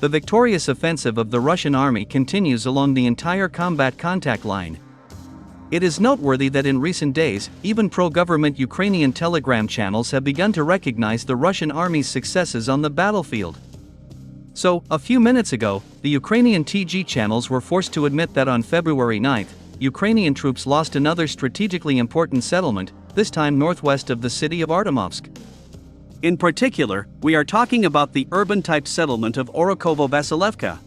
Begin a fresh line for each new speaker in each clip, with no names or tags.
the victorious offensive of the Russian army continues along the entire combat contact line. It is noteworthy that in recent days, even pro-government Ukrainian telegram channels have begun to recognize the Russian army's successes on the battlefield. So, a few minutes ago, the Ukrainian TG channels were forced to admit that on February 9, Ukrainian troops lost another strategically important settlement, this time northwest of the city of Artemovsk. In particular, we are talking about the urban-type settlement of Orekhovo-Vasilevka.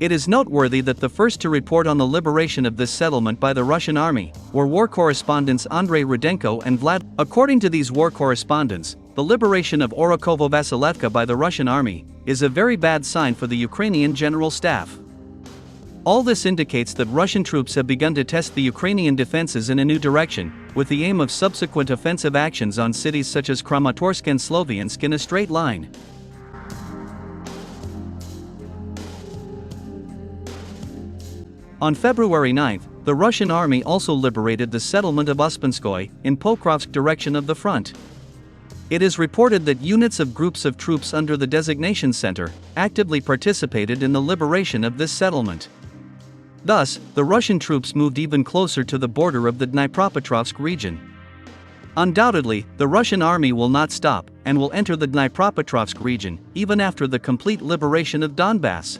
It is noteworthy that the first to report on the liberation of this settlement by the Russian army were war correspondents Andrei Rudenko and Vlad. According to these war correspondents, the liberation of Orekhovo-Vasilevka by the Russian army is a very bad sign for the Ukrainian general staff. All this indicates that Russian troops have begun to test the Ukrainian defenses in a new direction, with the aim of subsequent offensive actions on cities such as Kramatorsk and Sloviansk in a straight line. On February 9, the Russian army also liberated the settlement of Uspenskoye in Pokrovsk direction of the front. It is reported that units of groups of troops under the designation center actively participated in the liberation of this settlement. Thus, the Russian troops moved even closer to the border of the Dnipropetrovsk region. Undoubtedly, the Russian army will not stop and will enter the Dnipropetrovsk region even after the complete liberation of Donbass.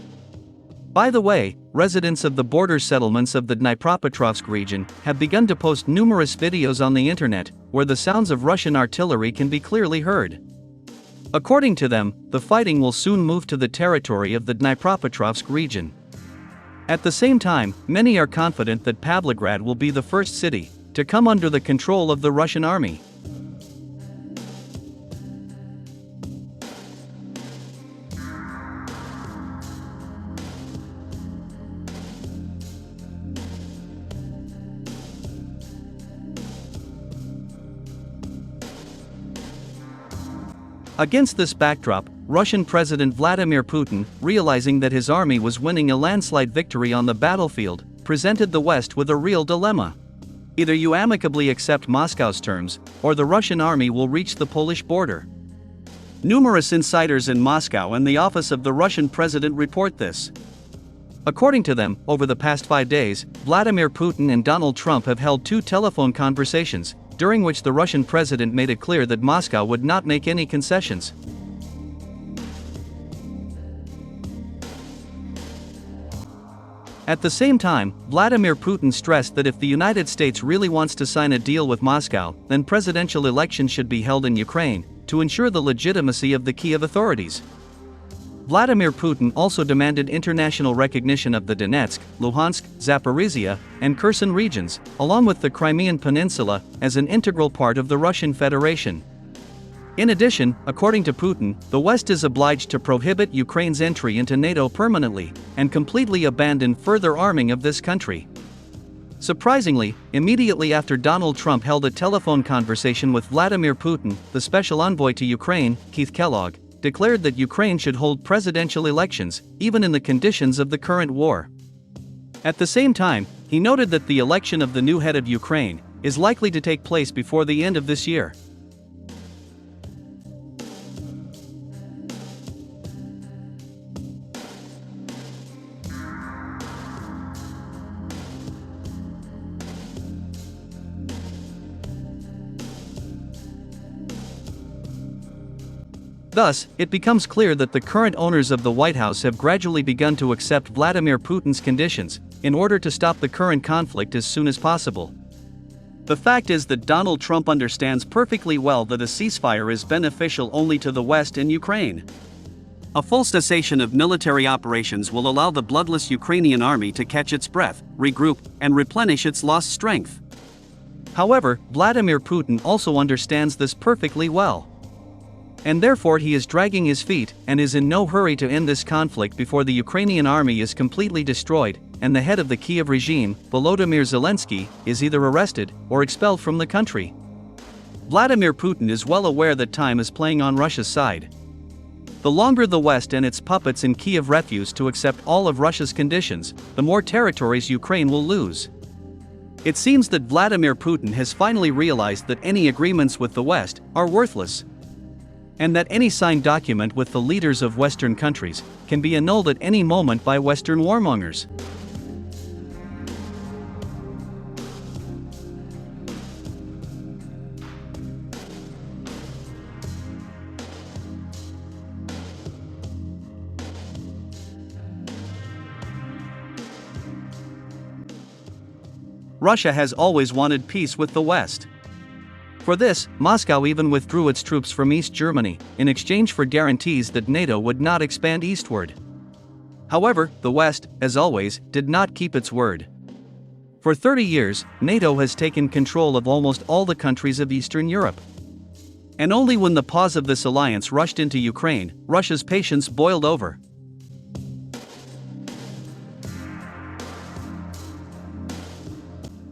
By the way, residents of the border settlements of the Dnipropetrovsk region have begun to post numerous videos on the internet where the sounds of Russian artillery can be clearly heard. According to them, the fighting will soon move to the territory of the Dnipropetrovsk region. At the same time, many are confident that Pavlograd will be the first city to come under the control of the Russian army. Against this backdrop, Russian President Vladimir Putin, realizing that his army was winning a landslide victory on the battlefield, presented the West with a real dilemma. Either you amicably accept Moscow's terms, or the Russian army will reach the Polish border. Numerous insiders in Moscow and the office of the Russian president report this. According to them, over the past 5 days, Vladimir Putin and Donald Trump have held 2 telephone conversations, during which the Russian president made it clear that Moscow would not make any concessions. At the same time, Vladimir Putin stressed that if the United States really wants to sign a deal with Moscow, then presidential elections should be held in Ukraine, to ensure the legitimacy of the Kiev authorities. Vladimir Putin also demanded international recognition of the Donetsk, Luhansk, Zaporizhia, and Kherson regions, along with the Crimean Peninsula, as an integral part of the Russian Federation. In addition, according to Putin, the West is obliged to prohibit Ukraine's entry into NATO permanently, and completely abandon further arming of this country. Surprisingly, immediately after Donald Trump held a telephone conversation with Vladimir Putin, the special envoy to Ukraine, Keith Kellogg, declared that Ukraine should hold presidential elections, even in the conditions of the current war. At the same time, he noted that the election of the new head of Ukraine is likely to take place before the end of this year. Thus, it becomes clear that the current owners of the White House have gradually begun to accept Vladimir Putin's conditions, in order to stop the current conflict as soon as possible. The fact is that Donald Trump understands perfectly well that a ceasefire is beneficial only to the West and Ukraine. A full cessation of military operations will allow the bloodless Ukrainian army to catch its breath, regroup, and replenish its lost strength. However, Vladimir Putin also understands this perfectly well. And therefore he is dragging his feet and is in no hurry to end this conflict before the Ukrainian army is completely destroyed, and the head of the Kiev regime, Volodymyr Zelensky, is either arrested or expelled from the country. Vladimir Putin is well aware that time is playing on Russia's side. The longer the West and its puppets in Kiev refuse to accept all of Russia's conditions, the more territories Ukraine will lose. It seems that Vladimir Putin has finally realized that any agreements with the West are worthless, and that any signed document with the leaders of Western countries can be annulled at any moment by Western warmongers. Russia has always wanted peace with the West. For this, Moscow even withdrew its troops from East Germany, in exchange for guarantees that NATO would not expand eastward. However, the West, as always, did not keep its word. For 30 years, NATO has taken control of almost all the countries of Eastern Europe. And only when the pause of this alliance rushed into Ukraine, Russia's patience boiled over.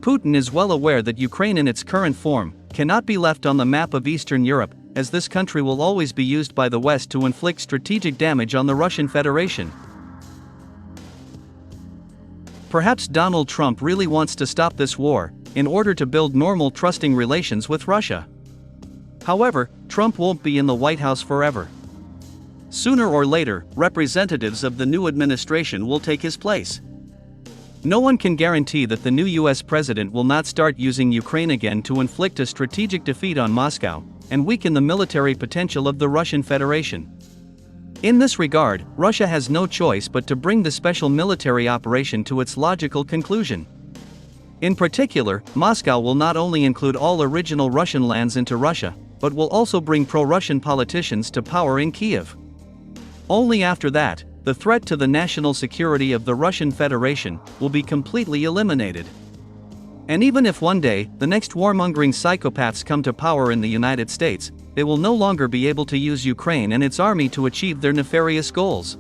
Putin is well aware that Ukraine in its current form cannot be left on the map of Eastern Europe, as this country will always be used by the West to inflict strategic damage on the Russian Federation. Perhaps Donald Trump really wants to stop this war, in order to build normal trusting relations with Russia. However, Trump won't be in the White House forever. Sooner or later, representatives of the new administration will take his place. No one can guarantee that the new US president will not start using Ukraine again to inflict a strategic defeat on Moscow and weaken the military potential of the Russian Federation. In this regard, Russia has no choice but to bring the special military operation to its logical conclusion. In particular, Moscow will not only include all original Russian lands into Russia, but will also bring pro-Russian politicians to power in Kiev. Only after that, the threat to the national security of the Russian Federation will be completely eliminated. And even if one day, the next warmongering psychopaths come to power in the United States, they will no longer be able to use Ukraine and its army to achieve their nefarious goals.